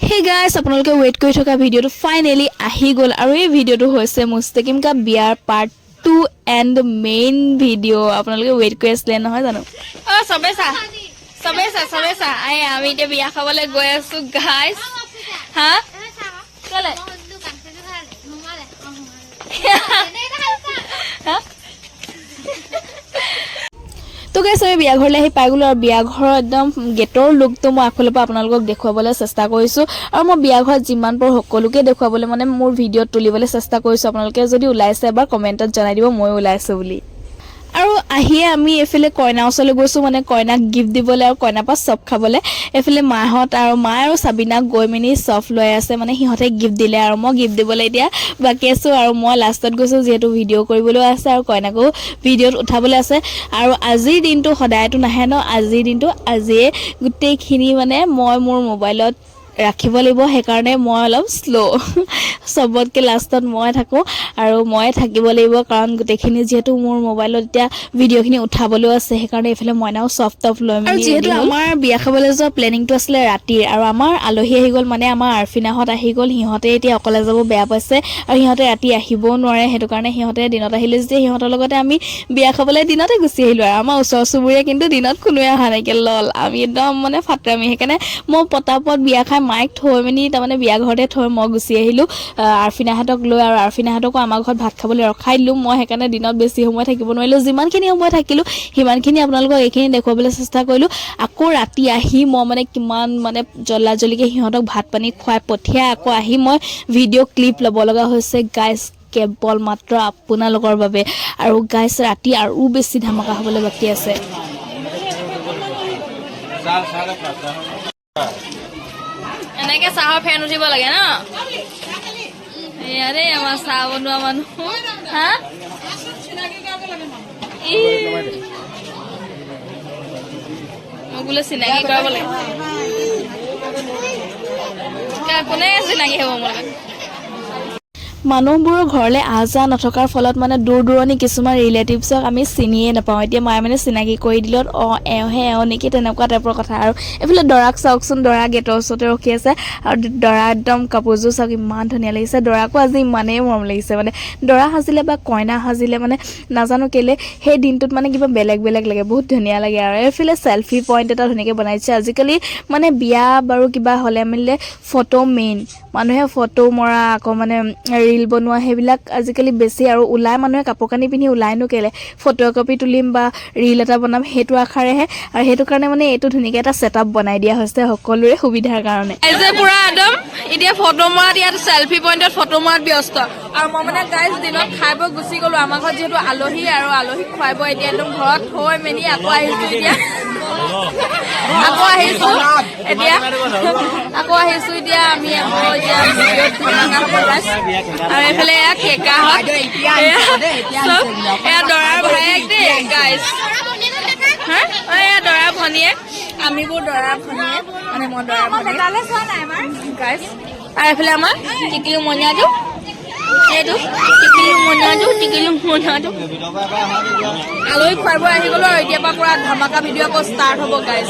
Hey guys, আপোনালোকে weight কৰি থকা ভিডিঅটো ফাইনেলি আহি গ'ল আৰু এই ভিডিঅটো হৈছে মুস্তাকিম কা বিয়াৰ পাৰ্ট 2 এণ্ড মেইন ভিডিঅ' আপোনালোকে ৱেইট কৰি আছিলে নহয় জানো সবেছা আই আমি এতিয়া বিয়া খাবলৈ গৈ আছো গাইজ হা কেলে তো গাইছ আমি বিয়া ঘৰলৈ আহি পাই গ'লো আৰু বিয়া ঘৰৰ একদম গেটৰ লুকটো মই আগফালৰ পৰা আপোনালোকক দেখুৱাবলৈ চেষ্টা কৰিছোঁ আৰু মই বিয়া ঘৰত যিমান পাৰোঁ সকলোকে দেখুৱাবলৈ মানে মোৰ ভিডিঅ'ত তুলিবলৈ চেষ্টা কৰিছোঁ আপোনালোকে যদি ওলাইছে এবাৰ কমেণ্টত জনাই দিব মই ওলাইছোঁ বুলি আৰু আহিয়ে আমি এফালে কইনা ওচৰলৈ গৈছোঁ মানে কইনাক গিফ্ট দিবলৈ আৰু কইনাৰ পৰা চব খাবলৈ এফালে মাহঁত আৰু মা আৰু সাবিনাক গৈ মেলি চব লৈ আছে মানে সিহঁতে গিফ্ট দিলে আৰু মই গিফ্ট দিবলৈ এতিয়া বাকী আছোঁ আৰু মই লাষ্টত গৈছোঁ যিহেতু ভিডিঅ' কৰিবলৈ আছে আৰু কইনাকো ভিডিঅ'ত উঠাবলৈ আছে আৰু আজিৰ দিনটো সদায়তো নাহে ন আজিৰ দিনটো আজিয়ে গোটেইখিনি মানে মই মোৰ মোবাইলত ৰাখিব লাগিব সেইকাৰণে মই অলপ শ্ল' সবতকৈ লাষ্টত মই থাকোঁ আৰু মই থাকিব লাগিব কাৰণ গোটেইখিনি যিহেতু মোৰ মোবাইলত এতিয়া ভিডিঅ'খিনি উঠাবলৈও আছে সেইকাৰণে এইফালে মইনাও চফ্ট টপ লৈ মেলি যিহেতু আমাৰ বিয়া খাবলৈ যোৱা প্লেনিংটো আছিলে ৰাতিৰ আৰু আমাৰ আলহী আহি গ'ল মানে আমাৰ আৰফিনাহঁত আহি গ'ল সিহঁতে এতিয়া অকলে যাব বেয়া পাইছে আৰু সিহঁতে ৰাতি আহিবও নোৱাৰে সেইটো কাৰণে সিহঁতে দিনত আহিলে যেতিয়া সিহঁতৰ লগতে আমি বিয়া খাবলৈ দিনতে গুচি আহিলোঁ আৰু আমাৰ ওচৰ চুবুৰীয়া কিন্তু দিনত কোনোৱে অহা নাইকিয়া লল আমি একদম মানে ফাটামি সেইকাৰণে মই পটাপট বিয়া খাই মাইক থৈ মেলি তাৰমানে বিয়া ঘৰতে থৈ মই গুচি আহিলোঁ আৰফিনাহঁতক লৈ আৰু আৰফিনাহঁতকো আমাৰ ঘৰত ভাত খাবলৈ ৰখাই দিলোঁ মই সেইকাৰণে দিনত বেছি সময় থাকিব নোৱাৰিলোঁ যিমানখিনি সময় থাকিলোঁ সিমানখিনি আপোনালোকক এইখিনি দেখুৱাবলৈ চেষ্টা কৰিলোঁ আকৌ ৰাতি আহি মই মানে কিমান মানে জল্দা জল্দিকৈ সিহঁতক ভাত পানী খুৱাই পঠিয়াই আকৌ আহি মই ভিডিঅ' ক্লিপ ল'ব লগা হৈছে গাইজ কেৱল মাত্ৰ আপোনালোকৰ বাবে আৰু গাইজ ৰাতি আৰু বেছি ধামাকা হ'বলৈ বাকী আছে এনেকৈ চাহৰ ফেন উঠিব লাগে ন ইয়াৰে আমাৰ চাহ বনোৱা মানুহ হা মোক বোলে চিনাকি কৰাব লাগে কোনে চিনাকি হ'ব মোৰ লগত মানুহবোৰৰ ঘৰলৈ আহ যাহ নথকাৰ ফলত মানে দূৰ দূৰণি কিছুমান ৰিলেটিভছক আমি চিনিয়ে নাপাওঁ এতিয়া মায়ে মানে চিনাকি কৰি দিলত এওঁহে এওঁ নেকি তেনেকুৱা টাইপৰ কথা আৰু এইফালে দৰাক চাওকচোন দৰা গেটৰ ওচৰতে ৰখি আছে আৰু দৰা একদম কাপোৰযোৰ চাওক ইমান ধুনীয়া লাগিছে দৰাকো আজি ইমানেই মৰম লাগিছে মানে দৰা সাজিলে বা কইনা সাজিলে মানে নাজানো কেলে সেই দিনটোত মানে কিবা বেলেগ বেলেগ লাগে বহুত ধুনীয়া লাগে আৰু এইফালে চেলফি পইণ্ট এটা ধুনীয়াকৈ বনাইছে আজিকালি মানে বিয়া বাৰু কিবা হ'লে মেলিলে ফটো মেইন মানুহে ফটো মৰা আকৌ মানে ৰিল বনোৱা সেইবিলাক আজিকালি বেছি আৰু ওলাই মানুহে কাপোৰ কানি পিন্ধি ওলাইনো কেলে ফটো কপি তুলিম বা ৰিল এটা বনাম সেইটো আশাৰেহে আৰু সেইটো কাৰণে মানে এইটো ধুনীয়াকৈ এটা ছেটআপ বনাই দিয়া হৈছে সকলোৰে সুবিধাৰ কাৰণে পুৰা একদম এতিয়া ফটো মৰাত ইয়াত চেলফি পইণ্টত ফটো মৰাত ব্যস্ত আৰু মই মানে গাইজ দিনত খাই বৈ গুচি গ'লো আমাৰ ঘৰত যিহেতু আলহী আৰু আলহীক খুৱাব এতিয়া একদম ঘৰত থৈ মেলি আকৌ আহিছোঁ এতিয়া আমি আকৌ এতিয়া আৰু এইফালে এয়া কেকাহঁত এয়া দৰাৰ ভায়েক দেই গাইজ হা এয়া দৰাৰ ভনীয়েক আমিবোৰ দৰাৰ ভনীয়েক মানে মই দৰাৰ ভনীয়েক গাইজ আৰু এইফালে আমাৰ টিকিলো মনিয়াটো এইটো টিকিলো মনিয়াটো আলহী খুৱাব আহি গ'লো আৰু এতিয়াৰ পৰা পুৰা ধামাকা ভিডিঅ' আকৌ ষ্টাৰ্ট হ'ব গাইজ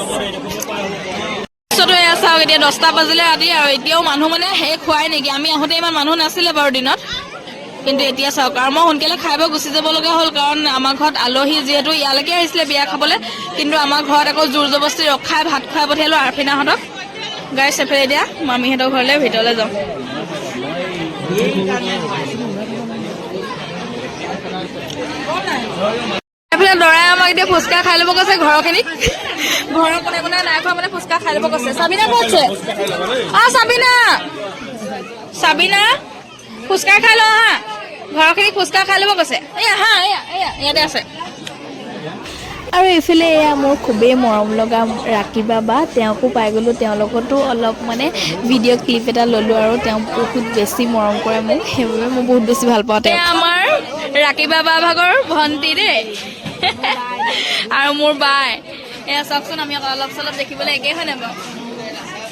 এয়া চাওক এতিয়া 10টা বাজিলে ৰাতি আৰু এতিয়াও মানুহ মানে শেষ হোৱাই নেকি আমি আহোঁতে ইমান মানুহ নাছিলে বাৰু দিনত কিন্তু এতিয়া চাওক আৰু মই সোনকালে খাই বৈ গুচি যাব লগা হ'ল কাৰণ আমাৰ ঘৰত আলহী যিহেতু ইয়ালৈকে আহিছিলে বিয়া খাবলৈ কিন্তু আমাৰ ঘৰত আকৌ জোৰ জবস্তি ৰখাই ভাত খুৱাই পঠিয়ালোঁ আৰফিনাহঁতক গাইজ এফালে এতিয়া মামীহঁতৰ ঘৰলৈ ভিতৰলৈ যাওঁ এইফালে দৰাই আমাক এতিয়া ফুচকা খাই ল'ব কৈছে ঘৰৰখিনিক ঘৰৰ কোনে কোনে নাই খোৱা মানে ফুচকা খাই ল'ব কৈছে চাবিনা ক'ত আছে চাবিনা ফুচকা খাই লওঁ হা ঘৰৰখিনিক ফুচকা খাই ল'ব কৈছে এয়া হা এয়া ইয়াতে আছে আৰু এইফালে এয়া মোৰ খুবেই মৰম লগা ৰাখিবা বা তেওঁকো পাই গ'লোঁ তেওঁৰ লগতো অলপ মানে ভিডিঅ' ক্লিপ এটা ল'লোঁ আৰু তেওঁ বহুত বেছি মৰম কৰে মোক সেইবাবে মই বহুত বেছি ভাল পাওঁ তেওঁ আমাৰ ৰাখিবা বা ভাগৰ ভণ্টি দেই আৰু মোৰ বাই এয়া চাওকচোন আমি অলপ চলপ দেখিবলৈ একেই হয় নাই বাৰু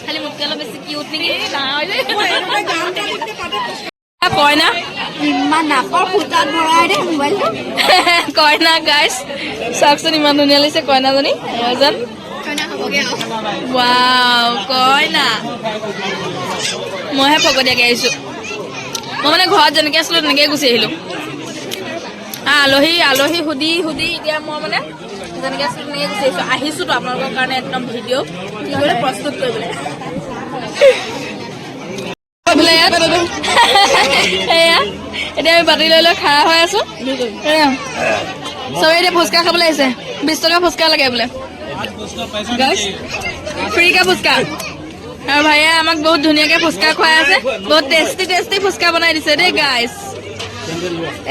খালি মোতকৈ অলপ বেছি কিউট নেকি কইনা ইমান নাকৰ ফুটাত ভৰাই দে মোবাইলটো কইনা গাইজ চাওকচোন ইমান ধুনীয়া লাগিছে কইনাজনী এজন ৱাও কইনা মইহে ফকতীয়াকৈ আহিছোঁ মই মানে ঘৰত যেনেকৈ আছিলোঁ তেনেকৈ গুচি আহিলোঁ আলহী সুধি এতিয়া মই মানে যেনেকৈ আছিলোঁ তেনেকৈ গুচি আহিছোঁ আহিছোঁতো আপোনালোকৰ কাৰণে একদম ভিডিঅ' কি কৰি প্ৰস্তুত কৰিবলৈ এয়া এতিয়া আমি বাতি লৈ খাৰা হৈ আছোঁ চবেই এতিয়া ফুচকা খাবলৈ আহিছে 20 টকা ফুচকা লাগে বোলে ফ্ৰীকে ফুচকা আৰু ভাইয়া আমাক বহুত ধুনীয়াকৈ ফুচকা খুৱাই আছে বহুত টেষ্টি ফুচকা বনাই দিছে দেই গাইজ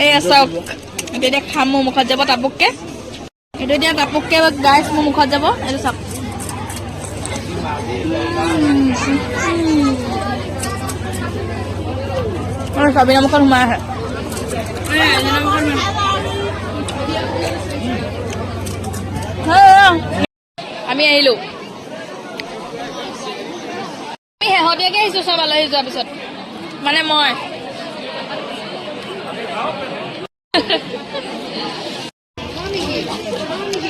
এয়া চাওক এতিয়া খাম মোৰ মুখত যাব টাপুককৈ এইটো এতিয়া টাপুককৈ গাইজ মোৰ মুখত যাব এইটো চাওক চাবিনা মুখত সোমাই আহে আমি আহিলোঁ আমি শেহতীয়াকৈ আহিছোঁ চব আলহী যোৱাৰ পিছত মানে মই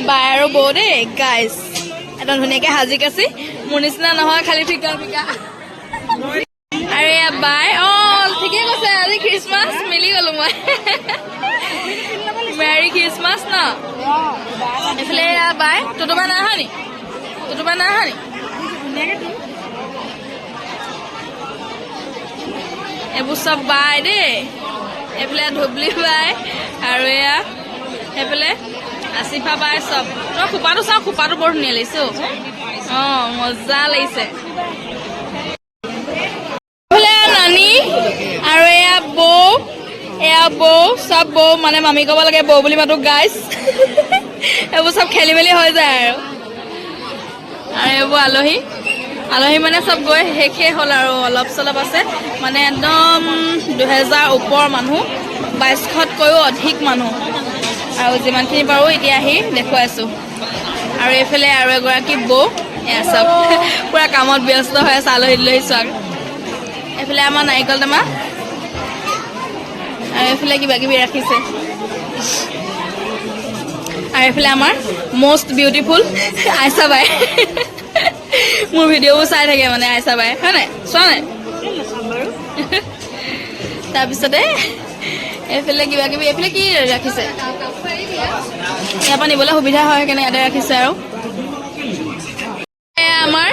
বাই আৰু বৌ দেই গাইজ একদম ধুনীয়াকৈ সাজি কাচি মোৰ নিচিনা নহয় খালি ফিকা আৰু এয়া বাই ঠিকেই কৈছে আজি খ্ৰীষ্টমাছ মিলি গ'লো মই মেৰি খ্ৰীষ্টমাছ ন এইফালে এয়া বাই তোতোবা নাই অহা নি এইবোৰ চব বাই দেই এইফালে ধুবলি বাই আৰু এয়া সেইফালে আছিফা বাই চব তই খোপাটো চাওঁ খোপাটো বৰ ধুনীয়া লাগিছে মজা লাগিছে নানি আৰু এয়া বৌ চব বৌ মানে মামী ক'ব লাগে বৌ বুলি মাতো গাইজ এইবোৰ চব খেলি মেলি হৈ যায় আৰু এইবোৰ আলহী মানে চব গৈ শেষেই হ'ল আৰু অলপ চলপ আছে মানে একদম 2000 ওপৰ মানুহ 2200তকৈও অধিক মানুহ আৰু যিমানখিনি পাৰোঁ এতিয়া আহি দেখুৱাইছোঁ আৰু এইফালে আৰু এগৰাকী বৌ এয়া চব পূৰা কামত ব্যস্ত হৈ আছে আলহী চোৱাক এইফালে আমাৰ নাৰিকল টেমা আৰু এইফালে কিবা কিবি ৰাখিছে আৰু এইফালে আমাৰ মষ্ট বিউটিফুল আইচা বাই মোৰ ভিডিঅ'বোৰ চাই থাকে মানে আইচা বাই হয় নাই চোৱা নাই তাৰপিছতে এইফালে কিবা কিবি এইফালে কি ৰাখিছে ইয়াৰ পৰা নিবলৈ সুবিধা হয় সেইকাৰণে ইয়াতে ৰাখিছে আৰু আমাৰ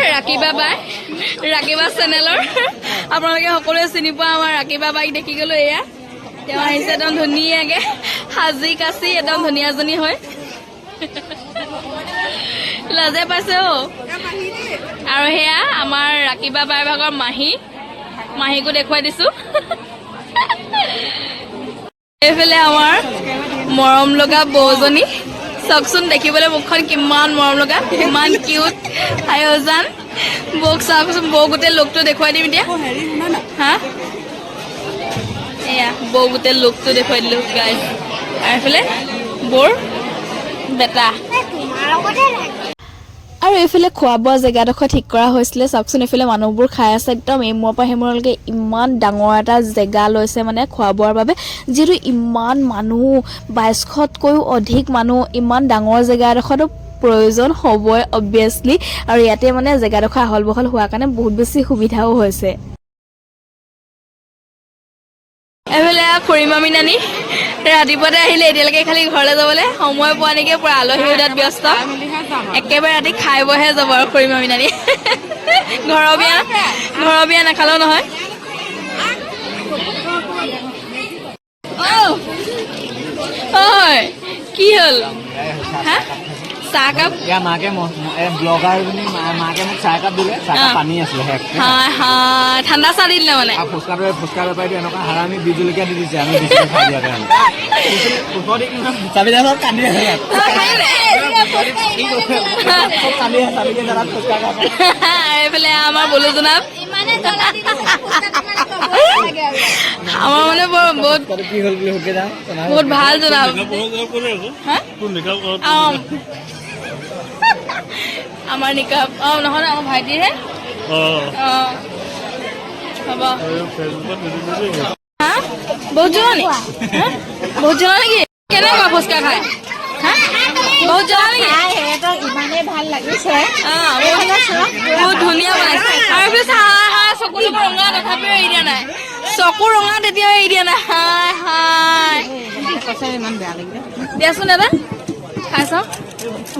ৰাকিবা চেনেলৰ আপোনালোকে সকলোৱে চিনি পোৱা আমাৰ ৰাকিবা বাইক দেখি গ'লো এয়া তেওঁ আহিছে একদম ধুনীয়াকৈ সাজি কাচি একদম ধুনীয়াজনী হৈ লাজে পাইছে আৰু সেয়া আমাৰ ৰাকিবা বাই ভাগৰ মাহীকো দেখুৱাই দিছোঁ এইফালে আমাৰ মৰম লগা বৌজনী চাওকচোন দেখিবলৈ মুখখন কিমান মৰম লগা কিমান কিউট আয়োজন বৌক চাওকচোন বৌ গোটেই লুকটো দেখুৱাই দিম এতিয়া হা এয়া বৌ গোটেই লুকটো দেখুৱাই দিলোঁ গাইজ আৰু এইফালে বৌৰ বেটা আৰু এইফালে খোৱা বোৱা জেগাডোখৰ ঠিক কৰা হৈছিলে চাওকচোন এইফালে মানুহবোৰ খাই আছে একদম এই মূৰৰ পৰা সেই মূৰলৈকে ইমান ডাঙৰ এটা জেগা লৈছে মানে খোৱা বোৱাৰ বাবে যিহেতু ইমান মানুহ 2200তকৈও অধিক মানুহ ইমান ডাঙৰ জেগা এডোখৰতো প্ৰয়োজন হ'বই অবভিয়াছলি আৰু ইয়াতে মানে জেগাডোখৰ আহল বহল হোৱাৰ কাৰণে বহুত বেছি সুবিধাও হৈছে এইফালে খুৰীমামী নানি ৰাতিপুৱাতে আহিলে এতিয়ালৈকে খালি ঘৰলৈ যাবলৈ সময় পোৱা নেকি পূৰা আলহী উদাত ব্যস্ত একেবাৰে ৰাতি খাই বৈহে যাব আৰু খুৰীমামী নানি ঘৰৰ বিয়া নাখালেও নহয় কি হ'ল হা চাহকাপ মাকে ব্লগাৰ মাকে মোক চাহকাপ দিলে পানী আছিলে ঠাণ্ডা চাহ দি দিলে মানে ফুচকা বেপাৰীটো এনেকুৱা হাৰামি বিজলকীয়া দি দিছে আমি খাই দিয়া এইফালে আমাৰ বলো জনাব আমাৰ মানে বহুত ভাল জনাব আমাৰ নিকাপ নহয় আমাৰ ভাইটিৰহে হ'ব বহুত জ্বলা নেকি কেনেকুৱা ফুচকা খাই বহুত জ্বলা নেকি ইমানেই ভাল লাগিছে বহুত ধুনীয়া বনাইছে আৰু চকুলো ৰঙা তথাপিও এৰি দিয়া নাই চকু ৰঙা তেতিয়াও এৰি দিয়া নাই হাই হাই দিয়াচোন দাদা খাই চাওঁ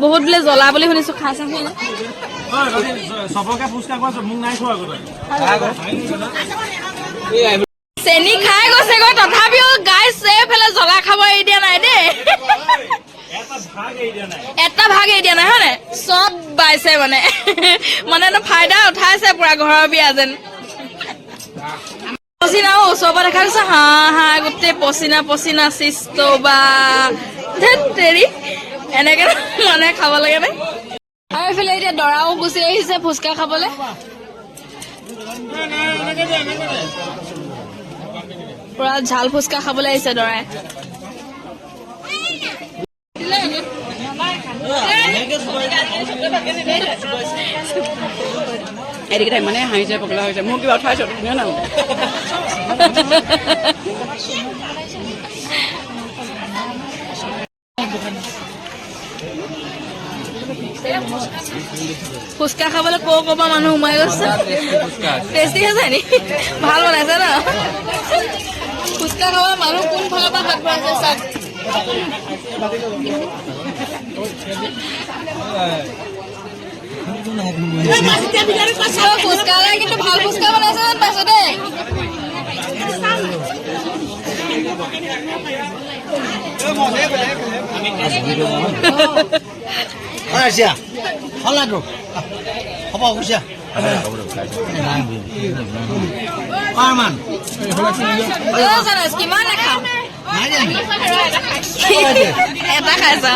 বহুত বোলে জ্বলা বুলি শুনিছো খাই চাওঁ চেনি খাই গৈছে গৈ তথাপিও গাইছ এইফালে জ্বলা খাব এৰি দিয়া নাই দেই এটা ভাগ এৰি দিয়া নাই হয় নাই চব বাইছে মানে মানে ফাইদা উঠাইছে পুৰা ঘৰৰ বিয়া যেন পচিনা ওচৰৰ পৰা দেখা গৈছে হা হা গোটেই পচিনা পচিনা চিষ্ট বা ধেৰি এনেকে মানে খাব লাগে নে আৰু এইফালে এতিয়া দৰাও গুচি আহিছে ফুচকা খাবলৈ পুৰা ঝাল ফুচকা খাবলৈ আহিছে দৰাই এদিকে মানে হাঁহিছে পগলা হৈছে মোক কিবা উঠাইছো ধুনীয়া নাম ফুচকা খাবলৈ ক'ৰ পৰা মানুহ সোমাই গৈছে টেষ্টি আছে নি ভাল বনাইছে ন ফুচকা খাবলৈ মানুহ কোন ফালৰ পৰা হাত বঢ়াইছে চাওক ফুচকা কিন্তু ভাল ফুচকা বনাইছে যেন পাইছো দেই কিমান নাখাওঁ এটা খাইছা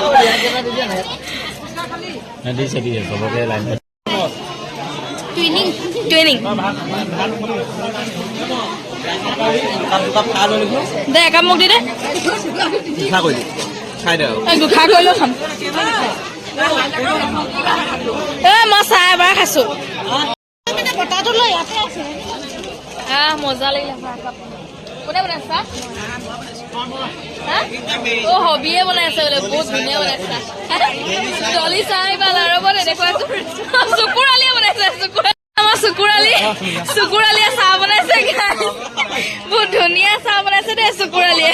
টুইনিং দে একাপ মোক দি দে গুঠা কৰি লৈ খাম মই চাহ এবাৰ খাইছো মজা লাগিলে কোনে বনাইছা হবিয়ে বনাইছে বোলে বহুত ধুনীয়া বনাইছা জলি চাই বা লাৰবত এনেকুৱা চকুৰালিয়ে বনাইছে আমাৰ চকুৰালিয়ে চাহ বনাইছে বহুত ধুনীয়া চাহ বনাইছে দেই চকুৰালিয়ে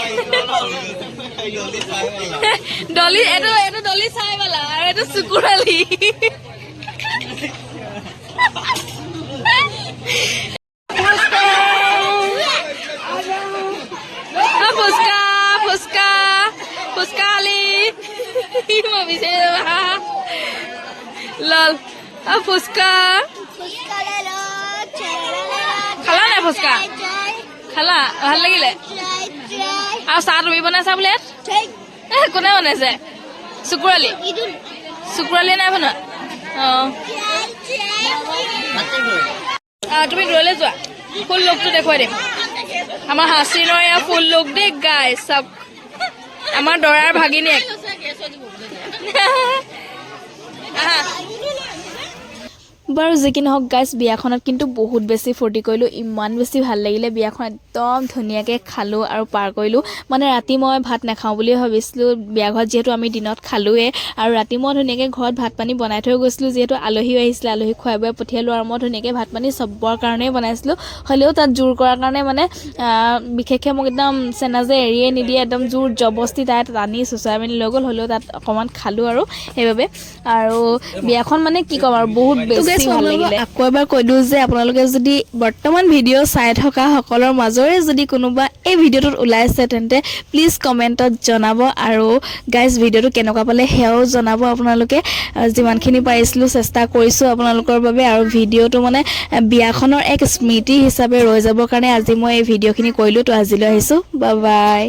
ডলি এইটো ডলি চাই বালা আৰু এইটো চকুৰালি ফুচকা ফুচকা ফুচকালি লল ফুচকা খালা নাই ফুচকা খালা ভাল লাগিলে আৰু চাহ তুমি বনাইছা বোলে কোনে বনাইছে চকুৰালি নাই বনোৱা তুমি দূৰলৈ যোৱা ফুল লোকটো দেখুৱাই দিম আমাৰ হাচিনৰ এয়া ফুল লোক দেই গাই চব আমাৰ দৰাৰ ভাগিনীয়েক বাৰু যি কি নহওক গাইজ বিয়াখনত কিন্তু বহুত বেছি ফূৰ্তি কৰিলোঁ ইমান বেছি ভাল লাগিলে বিয়াখন একদম ধুনীয়াকৈ খালোঁ আৰু পাৰ কৰিলোঁ মানে ৰাতি মই ভাত নাখাওঁ বুলিয়ে ভাবিছিলোঁ বিয়া ঘৰত যিহেতু আমি দিনত খালোঁৱে আৰু ৰাতি মই ধুনীয়াকৈ ঘৰত ভাত পানী বনাই থৈ গৈছিলোঁ যিহেতু আলহীও আহিছিলে আলহীক খুৱাই বুৱাই পঠিয়ালোঁ আৰু মই ধুনীয়াকৈ ভাত পানী চবৰ কাৰণেই বনাইছিলোঁ হ'লেও তাত জোৰ কৰাৰ কাৰণে মানে বিশেষকৈ মোক একদম চেনাজে এৰিয়ে নিদিয়ে একদম জোৰ জবস্তি তাত টানি চুচৰাই মেলি লৈ গ'ল হ'লেও তাত অকণমান খালোঁ আৰু সেইবাবে আৰু বিয়াখন মানে কি ক'ম আৰু বহুত বেছি ভাল লাগিলে আকৌ এবাৰ কৈ দিওঁ যে আপোনালোকে যদি বৰ্তমান ভিডিঅ' চাই থকা সকলৰ মাজৰে যদি কোনোবা এই ভিডিঅ'টোত ওলাইছে তেন্তে প্লিজ কমেণ্টত জনাব আৰু গাইজ ভিডিঅ'টো কেনেকুৱা পালে সেয়াও জনাব আপোনালোকে যিমানখিনি পাৰিছিলোঁ চেষ্টা কৰিছোঁ আপোনালোকৰ বাবে আৰু ভিডিঅ'টো মানে বিয়াখনৰ এক স্মৃতি হিচাপে ৰৈ যাবৰ কাৰণে আজি মই এই ভিডিঅ'খিনি কৰিলোঁ তো আজিলৈ আহিছোঁ বাই বাই